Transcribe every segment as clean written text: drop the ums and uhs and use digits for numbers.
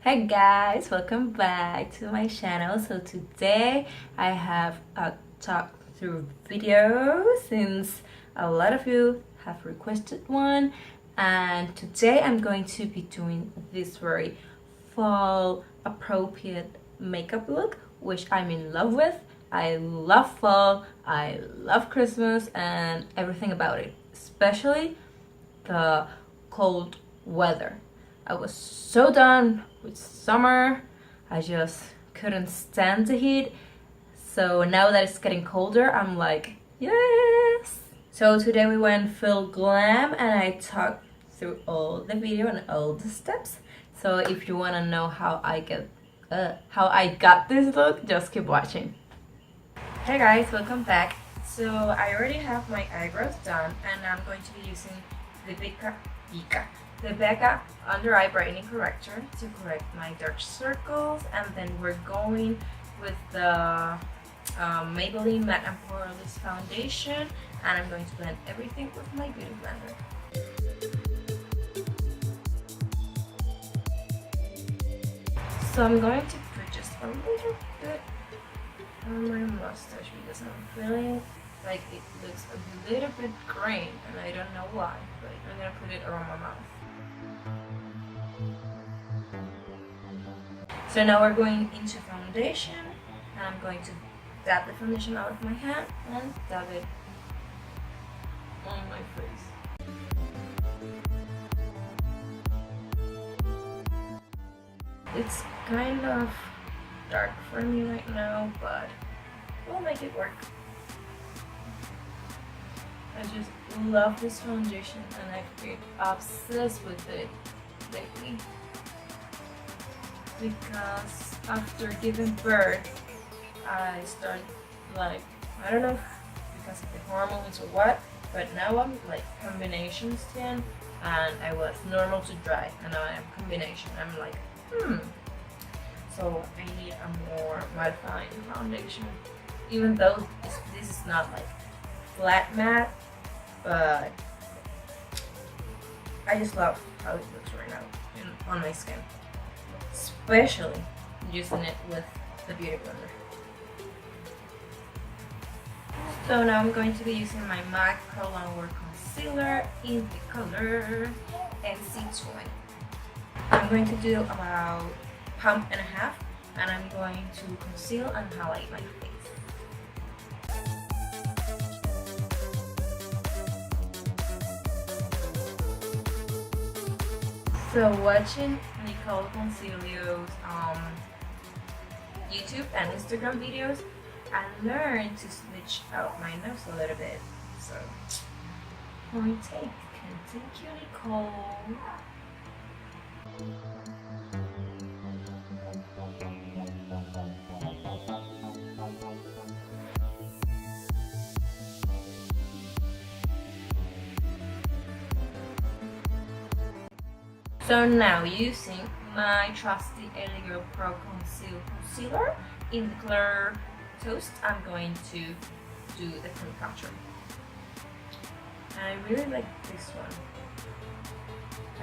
Hey guys, welcome back to my channel. So today I have a talk through video since a lot of you have requested one, and today I'm going to be doing this very fall appropriate makeup look which I'm in love with. I love fall, I love Christmas and everything about it, especially the cold weather. I was so done with summer. I just couldn't stand the heat. So now that it's getting colder, I'm like, yes! So today we went full glam and I talked through all the video and all the steps. So if you want to know how I got this look, just keep watching. Hey guys, welcome back. So I already have my eyebrows done and I'm going to be using the Becca Under Eye Brightening Corrector to correct my dark circles, and then we're going with the Maybelline Matte and Poreless Foundation, and I'm going to blend everything with my beauty blender. So I'm going to put just a little bit on my mustache because I'm feeling like it looks a little bit green and I don't know why, but I'm gonna put it around my mouth. So now we're going into foundation, and I'm going to dab the foundation out of my hand and dab it on my face. It's kind of dark for me right now, but we'll make it work. I just love this foundation and I've been obsessed with it lately. Because after giving birth, I started like, I don't know if because of the hormones or what, but now I'm like combination skin and I was normal to dry and now I'm combination. I'm like, so I need a more mattifying foundation. Even though this is not like flat matte, but I just love how it looks right now on my skin. Especially using it with the beauty blender. So now I'm going to be using my MAC Curl and Work Concealer in the color NC20. I'm going to do about a pump and a half, and I'm going to conceal and highlight my face. So watching Nicole Concilio's YouTube and Instagram videos, I learned to switch out my nose a little bit. So point take. Thank you, Nicole. So now using my trusty Elio Pro Concealer in the color Toast, I'm going to do the cream contour. And I really like this one.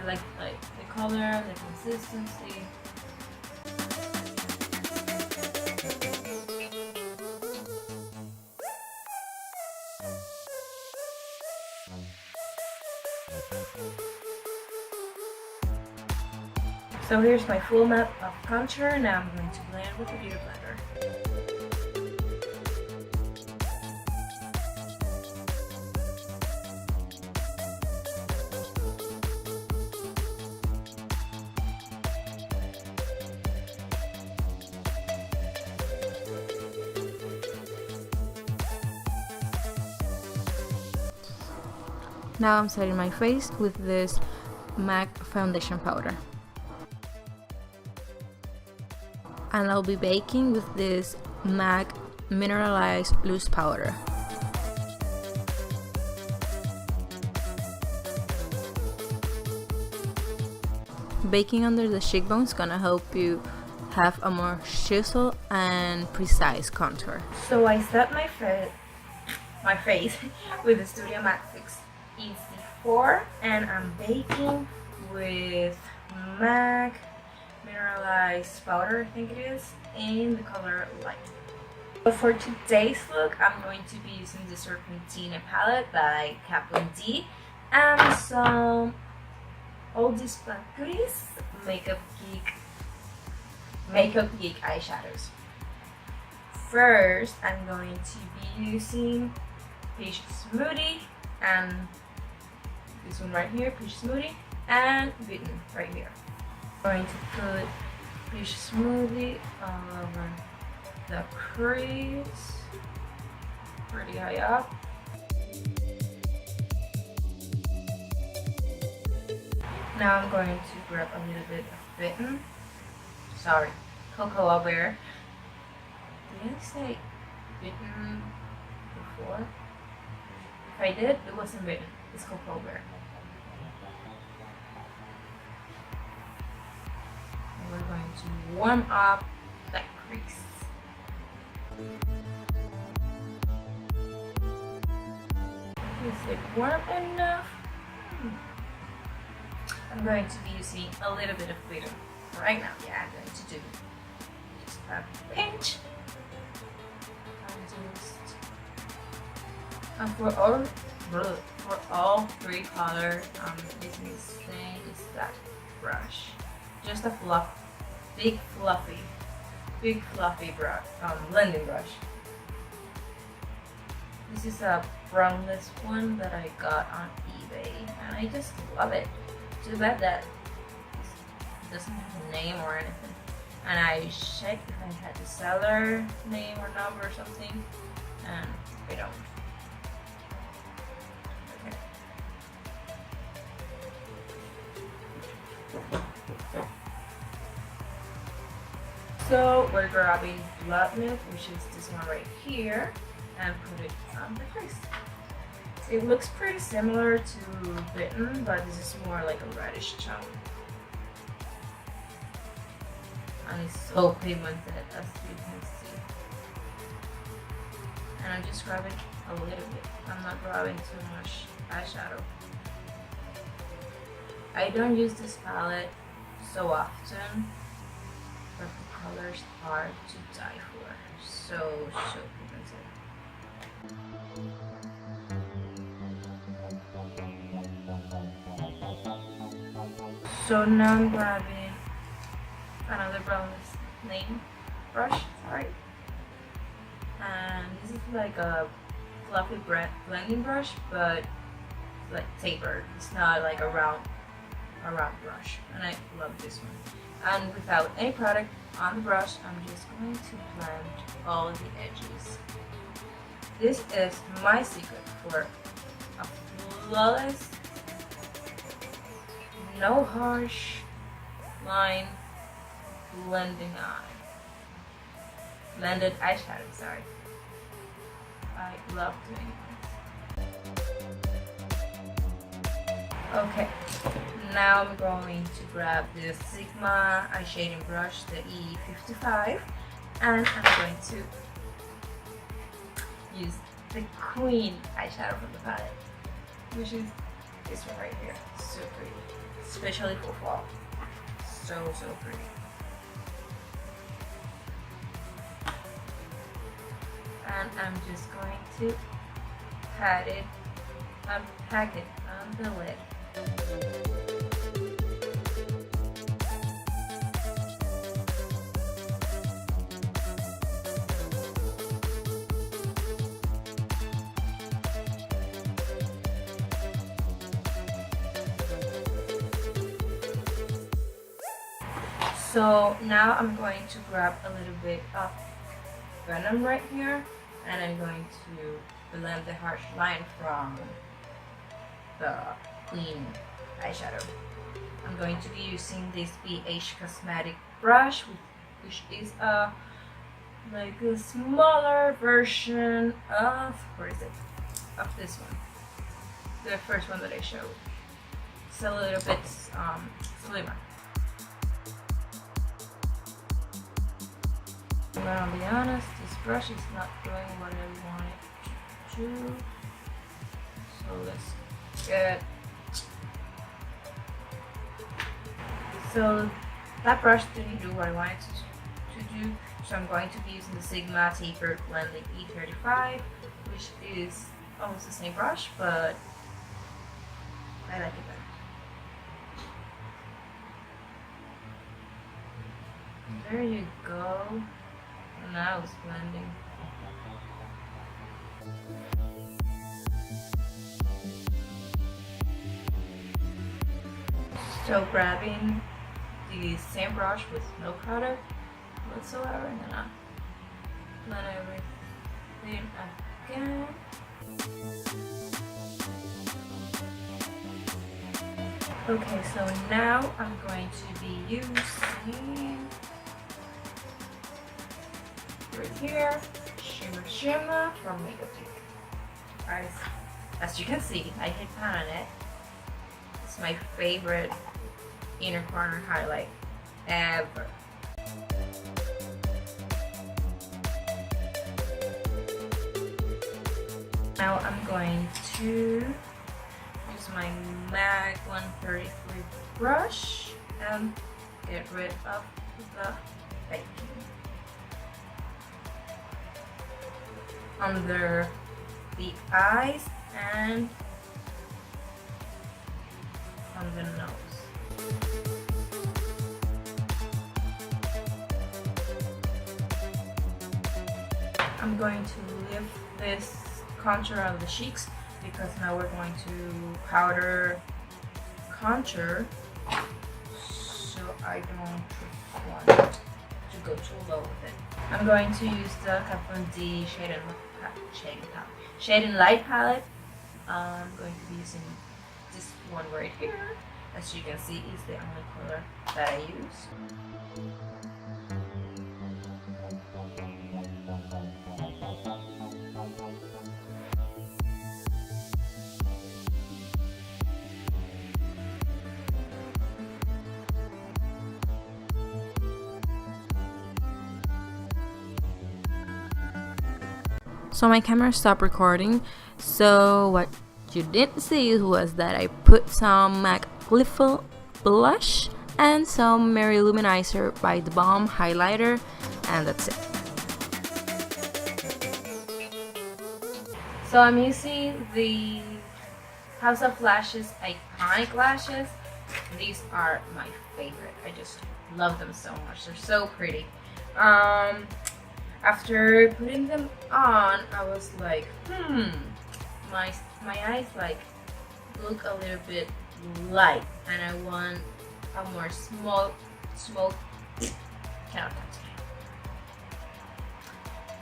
I like the color, the consistency. So here's my full map of contour. Now I'm going to blend with the beauty blender. Now I'm setting my face with this MAC foundation powder. And I'll be baking with this MAC Mineralized Loose Powder. Baking under the cheekbone is gonna help you have a more chisel and precise contour. So I set my face with the Studio Matte Fix EC4, and I'm baking with MAC mineralized powder, I think it is, in the color Light. So for today's look, I'm going to be using the Serpentina palette by Burgundy and some all these black goodies, Makeup Geek eyeshadows. First, I'm going to be using Peach Smoothie and this one right here, Peach Smoothie, and Bitten right here. I'm going to put Peach Smoothie all over the crease, pretty high up. Now I'm going to grab a little bit of Bitten. Sorry, Cocoa Bear. Did I say Bitten before? If I did, it wasn't Bitten. It's Cocoa Bear. And we're going to warm up that crease. Is it warm enough? I'm going to be using a little bit of glitter right now. Yeah, I'm going to do just a pinch. And for all three colors, I'm using the same exact brush. Just a big fluffy brush, blending brush. This is a brownless one that I got on eBay, and I just love it. Too bad that it doesn't have a name or anything. And I checked if I had the seller name or number or something, and I don't. Okay. So we're grabbing Blood Milk, which is this one right here, and put it on the crease. It looks pretty similar to Bitten, but this is more like a reddish tone. And it's so pigmented, as you can see. And I'm just grabbing a little bit. I'm not grabbing too much eyeshadow. I don't use this palette so often, but the colors are to die for. So pigmented. So now I'm grabbing another brownless name brush, sorry. And this is like a fluffy blending brush, but it's like tapered. It's not like a round brush, and I love this one. And without any product on the brush, I'm just going to blend all the edges. This is my secret for a flawless, no harsh line blended eyeshadow, sorry. I love doing it. Okay, now I'm going to grab the Sigma eye shading brush, the E55, and I'm going to use the Queen eyeshadow from the palette, which is this one right here. So pretty, especially for fall. So pretty. And I'm just going to pat it, pack it on the lid. So now I'm going to grab a little bit of venom right here, and I'm going to blend the harsh line from the Queen eyeshadow. I'm going to be using this BH Cosmetic brush, which is like a smaller version of, where is it? Of this one. The first one that I showed. It's a little bit slimmer. I'm gonna be honest, this brush is not doing what I want it to do. So let's get. So that brush didn't do what I wanted to do, so I'm going to be using the Sigma Tapered Blending E35, which is almost the same brush, but I like it better. There you go. And now it's blending. So grabbing the same brush with no product whatsoever, and then I blend everything again. Okay, so now I'm going to be using right here Shimmer from Makeup Geek. Guys, as you can see, I hit pan on it. It's my favorite inner corner highlight ever. Now I'm going to use my MAC 133 brush and get rid of the baking under the eyes and on the nose. I'm going to lift this contour of the cheeks because now we're going to powder contour, so I don't want to go too low with it. I'm going to use the Burgundy Shade and Light palette. I'm going to be using this one right here. As you can see, is the only color that I use. So my camera stopped recording, so what you didn't see was that I put some MAC Gliffle blush and some Mary Luminizer by The Balm highlighter, and that's it. So I'm using the House of Lashes Iconic Lashes. These are my favorite. I just love them so much. They're so pretty. After putting them on, I was like, my eyes like look a little bit light, and I want a more smoke.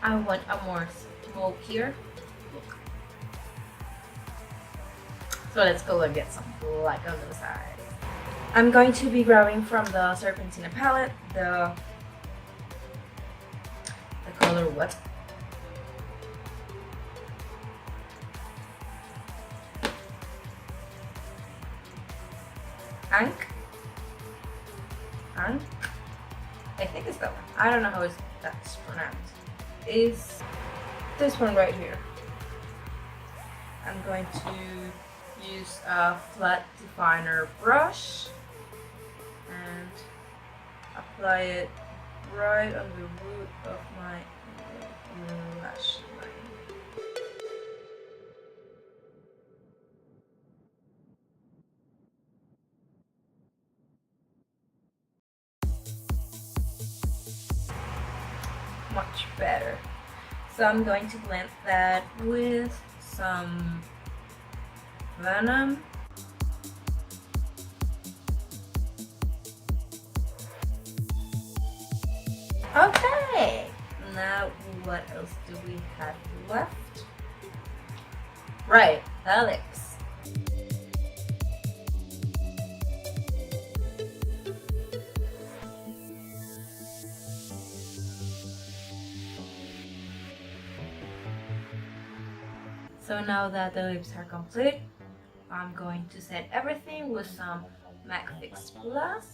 I want a more smokier look. So let's go and get some black on those eyes. I'm going to be grabbing from the Serpentina palette the color what? Ank? I think it's that one. I don't know how that's pronounced. Is this one right here. I'm going to use a flat definer brush and apply it right on the root of my lash line. Much better. So I'm going to blend that with some Venom. Okay, now what else do we have left? Right, the lips. So now that the lips are complete, I'm going to set everything with some MAC Fix Plus.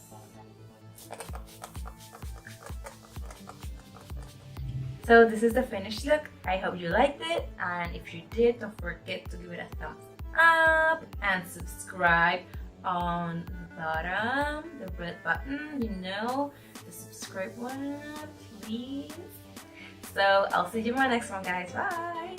So this is the finished look. I hope you liked it, and if you did, don't forget to give it a thumbs up and subscribe on the bottom, the red button, you know, the subscribe one, please. So I'll see you in my next one, guys. Bye.